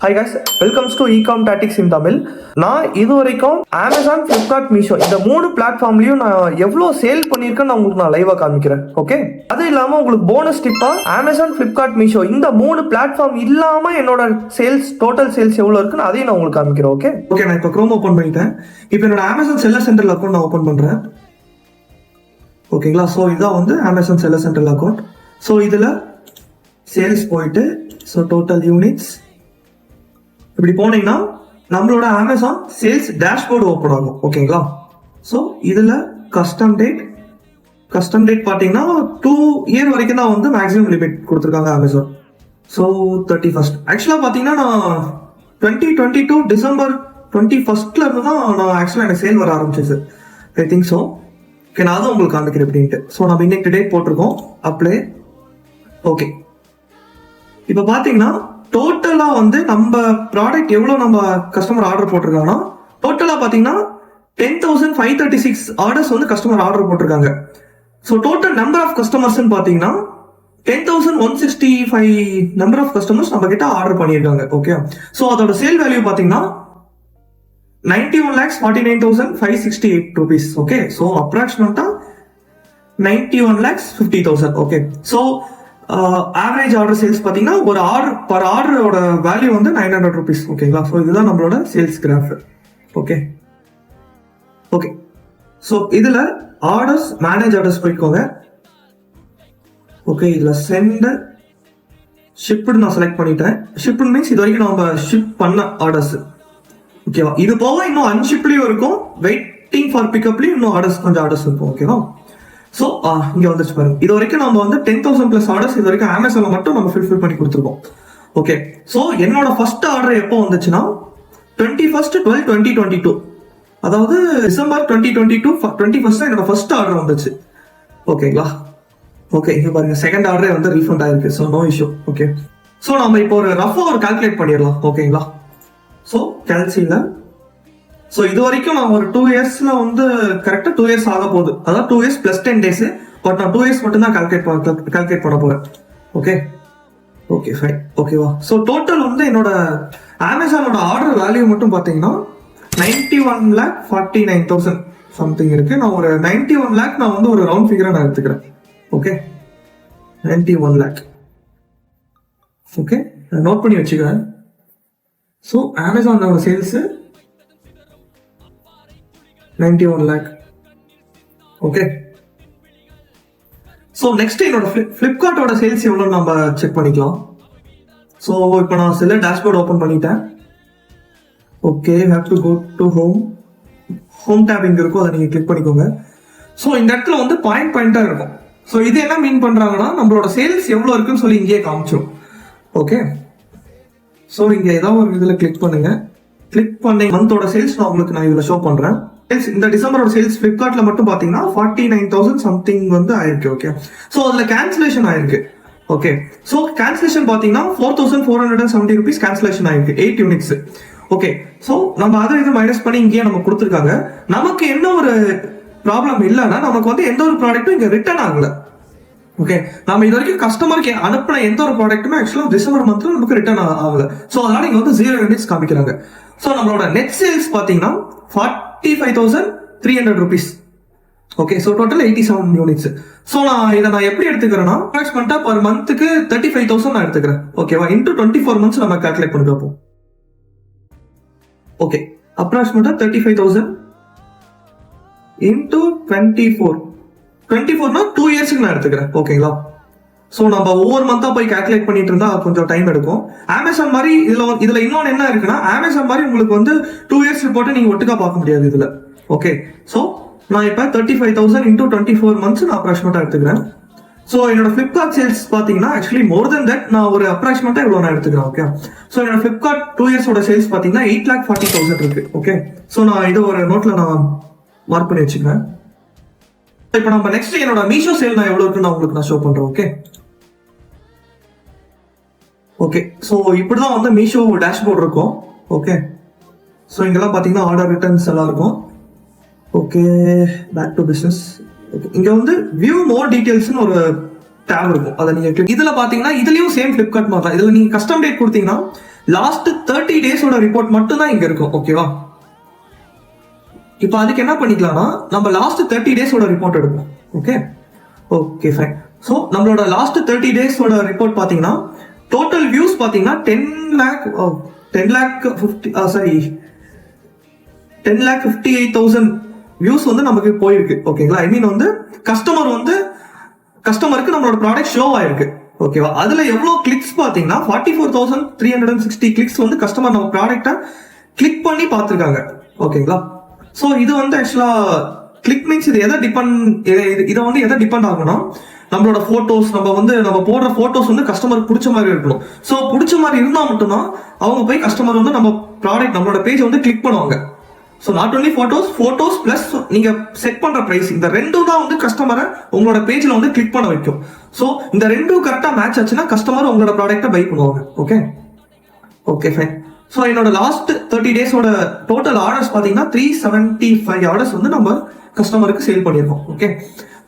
Hi guys, welcomes to ecom tactics in Tamil. நான் இது வரைக்கும் அமேசான், ஃப்ளிப்கார்ட், மீஷோ இந்த 3 பிளாட்ஃபார்ம்லையும் நான் எவ்வளோ சேல் பண்ணியிருக்கேன்னு உங்களுக்கு நான் லைவாக காமிக்கிறேன். ஓகே, அது இல்லாமல் உங்களுக்கு போனஸ் டிப்பாக அமேசான், ஃப்ளிப்கார்ட், மீஷோ இந்த 3 பிளாட்ஃபார்ம் இல்லாமல் என்னோட சேல்ஸ் டோட்டல் சேல்ஸ் எவ்வளோ இருக்குன்னு அதையும் நான் உங்களுக்கு காமிக்கிறேன். ஓகே, நான் இப்போ க்ரோம் ஓப்பன் பண்ணிட்டேன். இப்போ என்னோட அமேசான் செல்லர் சென்டர் அக்கௌண்ட் நான் ஓப்பன் பண்ணுறேன். ஓகேங்களா, ஸோ இதுதான் வந்து Amazon seller centre account. So இதில் சேல்ஸ் போயிட்டு ஸோ டோட்டல் யூனிட்ஸ் இப்படி போனீங்கன்னா நம்மளோட அமேசான் சேல்ஸ் டேஷ்போர்டு ஓப்பன் ஆகும். ஓகேங்களா, ஸோ இதில் கஸ்டம் டேட் பார்த்தீங்கன்னா 2 இயர் வரைக்கும் தான் வந்து மேக்ஸிமம் லிமிட் கொடுத்துருக்காங்க அமேசான். ஸோ 31st ஆக்சுவலாக பார்த்தீங்கன்னா நான் 2022 டிசம்பர் 21st இருந்து தான் நான் ஆக்சுவலாக எனக்கு சேல் வர ஆரம்பிச்சிச்சு. I think so. ஓகே, நான் அதுவும் உங்களுக்கு காமிக்கிறேன் எப்படின்ட்டு. ஸோ நம்ம இன்னைக்கு டேட் போட்டிருக்கோம், அப்ளை. ஓகே, இப்போ பார்த்தீங்கன்னா டோட்டலாக வந்து நம்ம ப்ராடக்ட் எவ்வளோ நம்ம கஸ்டமர் ஆர்டர் போட்டிருக்காங்கன்னா டோட்டலாக பார்த்தீங்கன்னா 10,536 ஆர்டர்ஸ் வந்து கஸ்டமர் ஆர்டர் போட்டிருக்காங்க. ஸோ டோட்டல் நம்பர் ஆஃப் கஸ்டமர்ஸ்ன்னு பார்த்தீங்கன்னா 10,165 நம்பர் ஆஃப் கஸ்டமர்ஸ் நம்ம கிட்ட ஆர்டர் பண்ணியிருக்காங்க. ஓகே, ஸோ அதோட சேல் வேல்யூ பார்த்தீங்கன்னா 91,49,568 rupees. ஓகே, ஸோ அப்ராக்சிமேட்டாக 91,50,000. Okay, so average order sales பார்த்தீங்கன்னா ஒரு பர் ஆர்டரோட வேல்யூ வந்து 900 rupees. ஓகேங்களா, ஸோ இதுதான் நம்மளோட சேல்ஸ் கிராஃப். ஓகே, ஸோ இதில் ஆர்டர்ஸ் மேனேஜ் ஆர்டர்ஸ் போய்க்கோங்க. ஓகே, இதில் சென்ட் ஷிப்டு நான் செலக்ட் பண்ணிட்டேன். ஷிப்டு மீன்ஸ் இது வரைக்கும் நம்ம ஷிப் பண்ண ஆர்டர்ஸ். ஓகேவா, இது போக இன்னும் அன்ஷிப்லேயும் இருக்கும், வெயிட்டிங் ஃபார் பிக்கப்லேயும் இன்னும் கொஞ்சம் ஆர்டர்ஸ் இருக்கும். ஓகேவா, ஸோ இங்கே வந்துச்சு பாருங்க. இது வரைக்கும் நம்ம வந்து 10,000+ ஆர்டர்ஸ் இது வரைக்கும் அமேசானில் மட்டும் நம்ம ஃபில்ஃபில் பண்ணி கொடுத்துருக்கோம். ஓகே, ஸோ என்னோட ஃபர்ஸ்ட் ஆர்டர் எப்போ வந்துச்சுன்னா 21/12/2022, அதாவது டிசம்பர் 2022 21st என்னோட ஃபர்ஸ்ட் ஆர்டர் வந்துச்சு. ஓகேங்களா, ஓகே, இங்கே பாருங்க செகண்ட் ஆர்டரே வந்து ரீஃபண்ட் ஆயிருக்கு. So no issue. Okay, so நம்ம இப்போ ஒரு ரஃபாக ஒரு கால்குலேட் பண்ணிடலாம். ஓகேங்களா, ஸோ கேல்சியில் ஸோ இது வரைக்கும் நான் ஒரு 2 இயர்ஸ்ல வந்து கரெக்டாக 2 இயர்ஸ் ஆக போகுது. அதாவது 2 இயர்ஸ் + 10 days. பட் நான் 2 இயர்ஸ் மட்டும் தான் கால்குலேட் பண்ண போறேன். Okay fine. ஓகேவா, ஸோ டோட்டல் வந்து என்னோட அமேசானோட ஆர்டர் வேல்யூ மட்டும் பார்த்தீங்கன்னா 91,49,000 சம்திங் இருக்கு. நான் ஒரு 91 lakh நான் வந்து ஒரு ரவுண்ட் ஃபிகரை நான் எடுத்துக்கிறேன். Okay, 91 lakh. ஓகே, நோட் பண்ணி வச்சுக்கிறேன். ஸோ அமேசானோட sales 91 lakh. Okay, so next என்னோட ஃப்ளிப்கார்ட்டோட சேல்ஸ் எவ்வளோ நம்ம செக் பண்ணிக்கலாம். ஸோ இப்போ நான் செல்லர் டேஷ்போர்ட் ஓப்பன் பண்ணிட்டேன். Okay, have to go to home tab இங்கே இருக்கும், அதை நீங்கள் கிளிக் பண்ணிக்கோங்க. ஸோ இந்த இடத்துல வந்து பாயிண்டாக இருக்கும். ஸோ இது என்ன மீன் பண்ணுறாங்கன்னா நம்மளோட சேல்ஸ் எவ்வளோ இருக்குன்னு சொல்லி இங்கேயே காமிச்சிடும். ஓகே, ஸோ இங்கே ஏதாவது ஒரு இதில் கிளிக் பண்ணுங்க. கிளிக் பண்ணி மந்தோட சேல்ஸ் நான் உங்களுக்கு இதில் ஷோ பண்ணுறேன். இந்த டிசம்பரோட சேல்ஸ் ஃபிளிப்கார்ட்ல மட்டும் பாத்தீங்கன்னா 49,000 சம்திங் வந்து ஆயிருக்கு. ஓகே, ஸோ அதுல கேன்சலேஷன் ஆயிருக்கு. ஓகே, ஸோ கேன்சலேஷன் பாத்தீங்கன்னா 4,470 rupees கேன்சலேஷன் ஆயிருக்கு 8 யூனிட்ஸ். ஓகே, ஸோ நம்ம அதை இது மைனஸ் பண்ணி இங்கேயே நம்ம கொடுத்துருக்காங்க. நமக்கு என்ன ஒரு ப்ராப்ளம் இல்லைன்னா நமக்கு வந்து எந்த ஒரு ப்ராடக்ட்டும் இங்க ரிட்டர்ன் ஆகல. ஓகே, நம்ம இது வரைக்கும் கஸ்டமருக்கு அனுப்பின எந்த ஒரு ப்ராடக்ட்டுமே ஆக்சுவலாக டிசம்பர் மந்த்ல நமக்கு ரிட்டர்ன் ஆகல. ஸோ அதனால இங்க வந்து 0 யூனிட்ஸ் காமிக்கிறாங்க. ஸோ நம்மளோட நெட் சேல்ஸ் பாத்தீங்கன்னா 45,300 rupees. Okay, so total 87 units. So நான் எப்படி எடுத்துக்கிறேன்னா அப்ராக்சிமேட்டா பர் மந்த்துக்கு 35,000 நான் எடுத்துக்கிறேன். ஓகேவா, இன்டூ 24 months நம்ம கால்குலேட் பண்ணி பார்ப்போம். ஓகே, அப்ராக்சிமேட்டா 35,000 இன்டூ 24னா 2 இயர்ஸ்க்கு நான் எடுத்துக்கிறேன். ஓகேங்களா, ஸோ நம்ம ஒவ்வொரு மந்தா போய் கால்குலேட் பண்ணிட்டு இருந்தா கொஞ்சம் டைம் எடுக்கும். அமேசான் மாதிரி இதுல இன்னொன்று என்ன இருக்குன்னா அமேசான் மாதிரி உங்களுக்கு வந்து 2 இயர்ஸ் ரிப்போர்ட்டை நீங்க ஒட்டுக்கா பார்க்க முடியாது இதுல. ஓகே, ஸோ நான் இப்போ 35,000 இன்டூ 24 months நான் அப்ராக்சிமேட்டா எடுத்துக்கிறேன். ஸோ என்னோட ஃபிளிப்கார்ட் சேல்ஸ் பார்த்தீங்கன்னா ஆக்சுவலி மோர் தென் தட் நான் ஒரு அப்ராக்சிமேட்டா இவ்வளோ நான் எடுத்துக்கிறேன். ஓகே, ஸோ என்னோட ஃபிளிப்கார்ட் 2 இயர்ஸோட சேல்ஸ் பார்த்தீங்கன்னா 8,40,000 இருக்கு. ஓகே, ஸோ நான் இதை ஒரு நோட்ல நான் மார்க் பண்ணி வச்சுக்கிறேன். இப்போ நம்ம நெக்ஸ்ட் என்னோட மீஷோ சேல் நான் எவ்வளோ இருக்குன்னு உங்களுக்கு நான் ஷோ பண்றேன். ஓகே, ஸோ இப்படிதான் வந்து மீஷோ டேஷ்போர்ட் இருக்கும். ஓகே, ஸோ இங்கெல்லாம் பார்த்தீங்கன்னா ஆர்டர் ரிட்டர்ன்ஸ் எல்லாம் இருக்கும். Okay, back to business. இங்க வந்து வியூ மோர் டீடைல்ஸ்னு ஒரு டேப் இருக்கும், அதை நீங்க இதுல பாத்தீங்கன்னா இதுலயும் சேம் ஃபிளிப்கார்ட் மாதிரி தான். இதுல நீங்க கஸ்டம் டேட் கொடுத்தீங்கன்னா லாஸ்ட் 30 டேஸோட ரிப்போர்ட் மட்டும் தான் இங்க இருக்கும். ஓகேவா? இப்போ அதுக்கு என்ன பண்ணிக்கலாம்னா நம்ம லாஸ்ட் 30 டேஸோட ரிப்போர்ட் எடுப்போம். Okay fine. ஸோ நம்மளோட லாஸ்ட் 30 டேஸோட ரிப்போர்ட் பார்த்தீங்கன்னா டோட்டல் வியூஸ் பார்த்தீங்கன்னா 10,58,000 வியூஸ் வந்து நமக்கு போயிருக்கு. ஓகேங்களா? ஐ மீன் வந்து கஸ்டமருக்கு நம்மளோட ப்ராடக்ட் ஷோ ஆயிருக்கு. ஓகேவா? அதுல எவ்வளவு கிளிக்ஸ் பாத்தீங்கன்னா 44,360 கிளிக்ஸ் வந்து கஸ்டமர் நம்ம ப்ராடக்ட்டை கிளிக் பண்ணி பார்த்திருக்காங்க. ஓகேங்களா? ஸோ இது வந்து ஆக்சுவலா கிளிக் மீன்ஸ் இது இதை வந்து எதை டிபெண்ட் ஆகும்னா நம்மளோட போட்டோஸ், நம்ம போடுற போட்டோஸ் வந்து கஸ்டமருக்கு பிடிச்ச மாதிரி இருக்கணும். ஸோ பிடிச்ச மாதிரி இருந்தா மட்டும்தான் அவங்க போய் கஸ்டமர் வந்து நம்ம ப்ராடக்ட் நம்மளோட பேஜ் வந்து கிளிக் பண்ணுவாங்க. So not only photos plus நீங்க செட் பண்ற பிரைஸ், இந்த ரெண்டும் தான் வந்து கஸ்டமரை உங்களோட பேஜ்ல வந்து கிளிக் பண்ண வைக்கும். ஸோ இந்த ரெண்டும் கரெக்டா மேட்ச் ஆச்சுன்னா கஸ்டமர் உங்களோட ப்ராடக்ட்டை பை பண்ணுவாங்க. Okay fine. ஸோ என்னோட லாஸ்ட் 30 டேஸோட டோட்டல் ஆர்டர்ஸ் பார்த்தீங்கன்னா 375 ஆர்டர்ஸ் வந்து நம்ம கஸ்டமருக்கு சேல் பண்ணியிருக்கோம். ஓகே.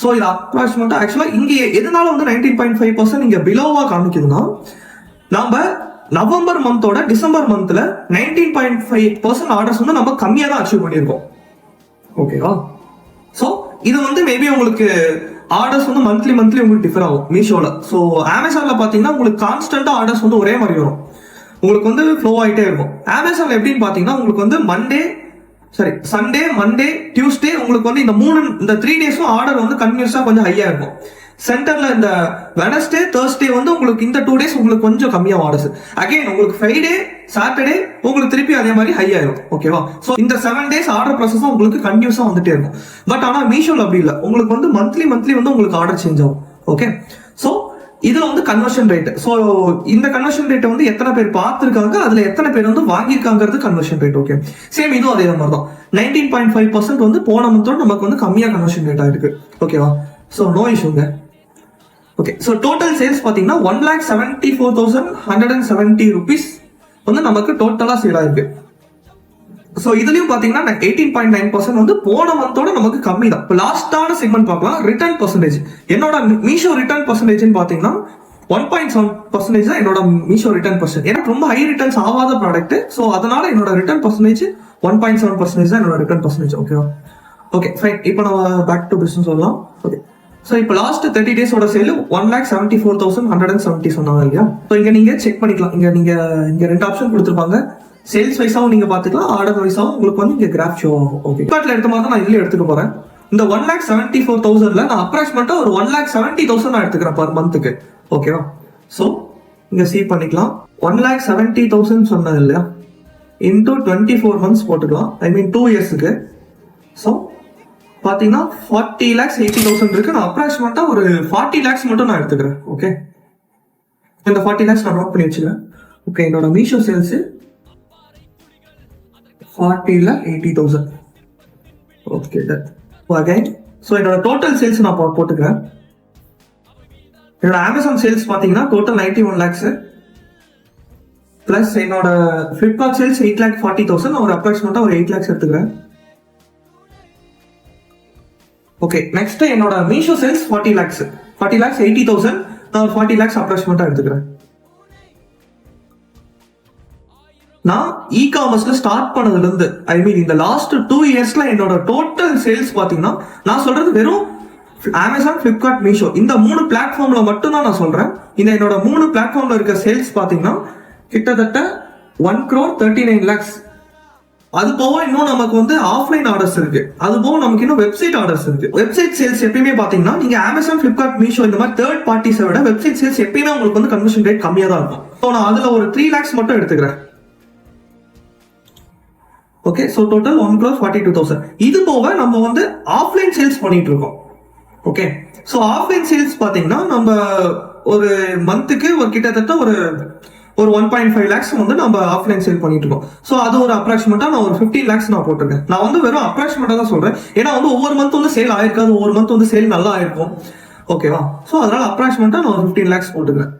ஸோ இது அப்ராக்சிமேட்டா ஆக்சுவலா இங்க எதனால வந்து 19.5% இங்க பிலோவா காமிக்குதுன்னா நாம நவம்பர் மந்தோட டிசம்பர் மந்த்ல 19.5% ஆர்டர்ஸ் வந்து நம்ம கம்மியா தான் அச்சீவ் பண்ணியிருக்கோம். ஓகேவா? ஸோ இது வந்து மேபி உங்களுக்கு ஆர்டர்ஸ் வந்து மந்த்லி உங்களுக்கு டிஃபர் ஆகும் மீஷோல. ஸோ அமேசான்ல பாத்தீங்கன்னா உங்களுக்கு கான்ஸ்டன்டா ஆர்டர்ஸ் வந்து ஒரே மாதிரி வரும், உங்களுக்கு வந்து ஃப்ளோ ஆகிட்டே இருக்கும். அமேசான்ல எப்படின்னு பாத்தீங்கன்னா உங்களுக்கு வந்து சண்டே மண்டே டியூஸ்டே உங்களுக்கு வந்து இந்த 3 டேஸும் ஆர்டர் வந்து கன்டினியூஸா கொஞ்சம் ஹையா இருக்கும். சென்டர்ல இந்த வெனஸ்டே தேர்ஸ்டே வந்து உங்களுக்கு இந்த 2 டேஸ் உங்களுக்கு கொஞ்சம் கம்மியா ஆர்டர்ஸ். அகைன் உங்களுக்கு ஃப்ரைடே சாட்டர்டே உங்களுக்கு திருப்பி அதே மாதிரி ஹை ஆயிடும். ஓகேவா? சோ இந்த 7 டேஸ் ஆர்டர் ப்ராசஸ் உங்களுக்கு கன்டினியூஸா வந்துட்டே இருக்கும். பட் ஆனா மீஷோல அப்படி இல்லை, உங்களுக்கு வந்து மந்த்லி வந்து உங்களுக்கு ஆர்டர் சேஞ்ச் ஆகும். ஓகே. சோ இதுல வந்து கன்வர்ஷன் ரேட். ஸோ இந்த கன்வர்ஷன் ரேட்டை வந்து எத்தனை பேர் பார்த்துருக்காங்க, அதுல எத்தனை பேர் வந்து வாங்கியிருக்காங்கிறது கன்வர்ஷன் ரேட். ஓகே. சேம் இதுவும் அதே மாதிரி தான் 19.5% வந்து போன மந்தோட நமக்கு வந்து கம்மியா கன்வர்ஷன் ரேட் ஆயிருக்கு. ஓகேவா? ஸோ நோ இஷ்யூங்க. ஓகே. ஸோ டோட்டல் சேல்ஸ் பார்த்தீங்கன்னா 1,74,170 rupees வந்து நமக்கு டோட்டலா சேல் ஆயிருக்கு. ஸோ இதுலயும் பாத்தீங்கன்னா 18.9% வந்து போன மந்தோட நமக்கு கம்மி தான். இப்போ லாஸ்டான செக்மெண்ட் பார்க்கலாம், ரிட்டர்ன் பர்சன்டேஜ். என்னோட மீஷோ ரிட்டர்ன் பர்சன்டேஜ் பாத்தீங்கன்னா 1.7% தான் என்னோட மீஷோ ரிட்டர்ன் பர்சன்டேஜ். எனக்கு ரொம்ப ஹை ரிட்டர்ன்ஸ் ஆகாத ப்ராடக்ட். ஸோ அதனால என்னோட ரிட்டர்ன் பர்சன்டேஜ் 1.7% தான் என்னோட ரிட்டர்ன் பர்சன்டேஜ். ஓகேவா? Okay fine. இப்போ நம்ம பேக் டு பிசினஸ் சொல்லலாம். ஓகே. ஸோ இப்போ லாஸ்ட் 30 டேஸோட சேல் 1,74,170 சொன்னாங்க இல்லையா? ஸோ இங்க நீங்க செக் பண்ணிக்கலாம். இங்க 2 ஆப்ஷன் கொடுத்துருப்பாங்க. சேல்ஸ் வைஸாவும் நீங்க பாத்துக்கலாம், ஆர்டர் வைஸாவும் உங்களுக்கு வந்து இங்க கிராஃப் ஷோ ஆகும். ஓகே. ஃபிளிப்கார்ட்ல எடுத்த மாதிரி நான் இதுல எடுத்துக்க போறேன். இந்த 1,74,000ல நான் அப்ராக்சிமேட்டா ஒரு 1,70,000 நான் எடுத்துக்கிறேன் பர் மந்த்துக்கு. ஓகேவா? ஸோ இங்க சி பண்ணிக்கலாம். 1,70,000 சொன்னது இல்லையா, இன்டூ 24 months போட்டுக்கலாம். ஐ மீன் 2 இயர்ஸுக்கு. ஸோ பாத்தீங்கன்னா 40,80,000 இருக்கு. நான் அப்ராக்சிமேட்டா ஒரு 40 lakhs மட்டும் நான் எடுத்துக்கிறேன். ஓகே. இந்த 40 lakhs நான் நோட் பண்ணி வச்சுக்கிறேன். ஓகே. என்னோட Meesho sales 40,80,000. Okay. Again so என்னோட டோட்டல் சேல்ஸ் நான் போட்டுக்கிறேன். என்னோட அமேசான் சேல்ஸ் பாத்தீங்கன்னா டோட்டல் 91 lakhs பிளஸ் என்னோட ஃபிளிப்கார்ட் சேல்ஸ் 8,40,000. நான் ஒரு அப்ராக்சிமேட்டா ஒரு 8 lakhs எடுத்துக்கிறேன். ஓகே. நெக்ஸ்ட் என்னோட மீஷோ சேல்ஸ் 40 lakhs 80,000. நான் 40 lakhs அப்ராக்சிமேட்டா எடுத்துக்கிறேன். நான் இ காமர்ஸ்ல ஸ்டார்ட் பண்ணதுல இருந்து ஐ மீன் இந்த லாஸ்ட் 2 இயர்ஸ்ல என்னோட டோட்டல் சேல்ஸ் பாத்தீங்கன்னா நான் சொல்றது வெறும் அமேசான், பிளிப்கார்ட், மீஷோ இந்த 3 பிளாட்ஃபார்ம்ல மட்டும் தான் நான் சொல்றேன். இந்த என்னோட 3 பிளாட்ஃபார்ம்ல இருக்க சேல்ஸ் பாத்தீங்கன்னா கிட்டத்தட்ட 1,39 lakhs. அது போக இன்னும் நமக்கு வந்து ஆஃப்லைன் ஆர்டர்ஸ் இருக்கு. அது போக நமக்கு இன்னும் வெப்சைட் ஆர்டர்ஸ் இருக்கு. வெப்சைட் சேல்ஸ் எப்பயுமே பாத்தீங்கன்னா நீங்க அமேசான், பிளிப்கார்ட், மீஷோ இந்த மாதிரி தேர்ட் பார்ட்டிஸை விட வெப்சைட் சேல்ஸ் எப்பயுமே உங்களுக்கு வந்து கன்வர்ஷன் ரேட் கம்மியா தான் இருக்கும். ஸோ நான் அதுல ஒரு 3 lakhs மட்டும் எடுத்துக்கிறேன். ஓகே. So total 1,42,000. இது போக நம்ம வந்து ஆஃப்லைன் சேல்ஸ் பண்ணிட்டு இருக்கோம். ஓகே. ஸோ ஆஃப்லைன் சேல்ஸ் பாத்தீங்கன்னா நம்ம ஒரு மந்த்துக்கு ஒரு கிட்டத்தட்ட ஒரு 1.5 lakhs வந்து நம்ம ஆஃப்லைன் சேல் பண்ணிட்டு இருக்கோம். ஸோ அது ஒரு அப்ராக்சிமேட்டா நான் ஒரு 15 lakhs நான் போட்டிருக்கேன். நான் வந்து வெறும் அப்ராக்சிமேட்டா தான் சொல்றேன். ஏன்னா வந்து ஒவ்வொரு மந்த் வந்து சேல் ஆயிருக்காது, ஒவ்வொரு மந்த் வந்து சேல் நல்லா ஆயிருக்கும். ஓகேவா? ஸோ அதனால அப்ராக்சிமேட்டா நான் ஒரு 15 lakhs போட்டுக்கிறேன்.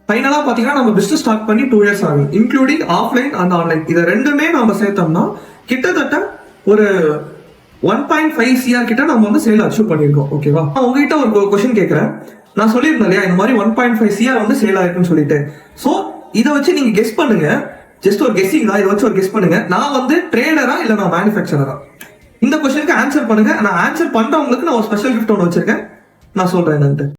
ஃபைனலா பாத்தீங்கன்னா நம்ம பிசினஸ் ஸ்டார்ட் பண்ணி 2 years ஆகும், இன்க்ளூடிங் ஆஃப்லைன் அண்ட் ஆன்லைன். இதை ரெண்டுமே நம்ம சேர்த்தோம்னா கிட்டத்தட்ட ஒரு 1.5 CR கிட்ட நம்ம வந்து சேல் அச்சீவ் பண்ணிருக்கோம். ஓகேவா? உங்ககிட்ட ஒரு கொஸ்டின் கேட்கிறேன். நான் சொல்லியிருந்தேன் இல்லையா இந்த மாதிரி 1.5 CR வந்து சேல் ஆயிருக்குன்னு சொல்லிட்டு. ஸோ இதை வச்சு நீங்க கெஸ் பண்ணுங்க, ஜஸ்ட் ஒரு கெஸ்ஸிங் தான், இதை வச்சு ஒரு கெஸ் பண்ணுங்க, நான் வந்து ட்ரேடரா இல்ல நான் மேனுஃபேக்சரரா? இந்த கொஸ்டினுக்கு ஆன்சர் பண்ணுங்க. நான் ஆன்சர் பண்றவங்களுக்கு நான் ஒரு ஸ்பெஷல் கிஃப்ட் ஒன்று வச்சிருக்கேன், நான் சொல்றேன் என்னன்ட்டு.